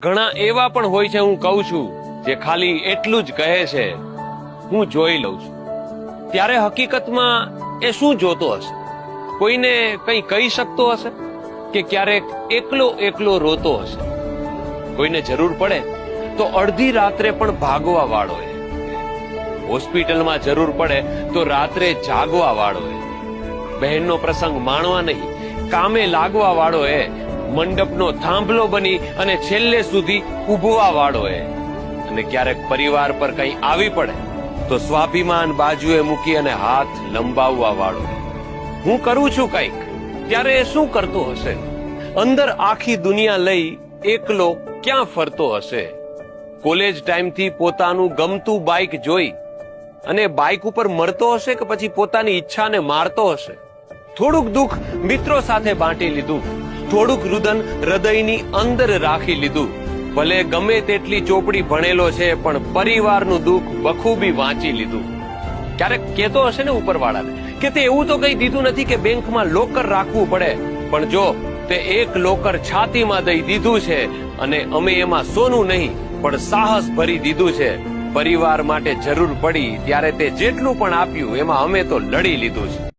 ઘણા એવા પણ હોય છે, હું કહું છું, જે ખાલી એટલું જ કહે છે, હું જોઈ લઉં છું. ત્યારે હકીકતમાં એ શું જોતો હશે? કોઈને કંઈ કહી શકતો હશે કે ક્યારેક એકલો એકલો રોતો હશે? કોઈને જરૂર પડે તો અડધી રાત્રે પણ ભાગવા વાળો એ, હોસ્પિટલમાં જરૂર પડે તો રાત્રે જાગવા વાળો એ, બહેનનો પ્રસંગ માણવા નહીં, કામે લાગવા વાળો એ, મંડપનો થાંભલો બની અને છેલ્લે સુધી ઉભવા વાળો એ, અને ક્યારેક પરિવાર પર કંઈ આવી પડે તો સ્વાભિમાન બાજુએ મૂકી અને હાથ લંબાવવા વાળો એ. હું કરું છું કંઈક, ત્યારે એ શું કરતો હશે? અંદર આખી દુનિયા લઈ એકલો ક્યાં ફરતો હશે? કોલેજ ટાઈમથી પોતાનું ગમતું બાઇક જોઈ અને બાઇક ઉપર મરતો હશે કે પછી પોતાની ઈચ્છાને મારતો હશે? થોડુંક દુઃખ મિત્રો સાથે બાંટી લીધું, થોડુંક રુદન હૃદયની અંદર રાખી લીધું. ભલે ગમે તેટલી ચોપડી ભણેલો છે, પણ પરિવારનું દુઃખ બખૂબી વાંચી લીધું. ક્યારેક કહેતો હશે ને ઉપરવાળાને કે તે એવું તો કઈ દીધું નથી કે બેંકમાં લોકર રાખવું પડે, પણ જો તે એક લોકર છાતીમાં દઈ દીધું છે અને અમે એમાં સોનું નહીં પણ સાહસ ભરી દીધું છે. પરિવાર માટે જરૂર પડી ત્યારે તે જેટલું પણ આપ્યું એમાં અમે તો લડી લીધું છે.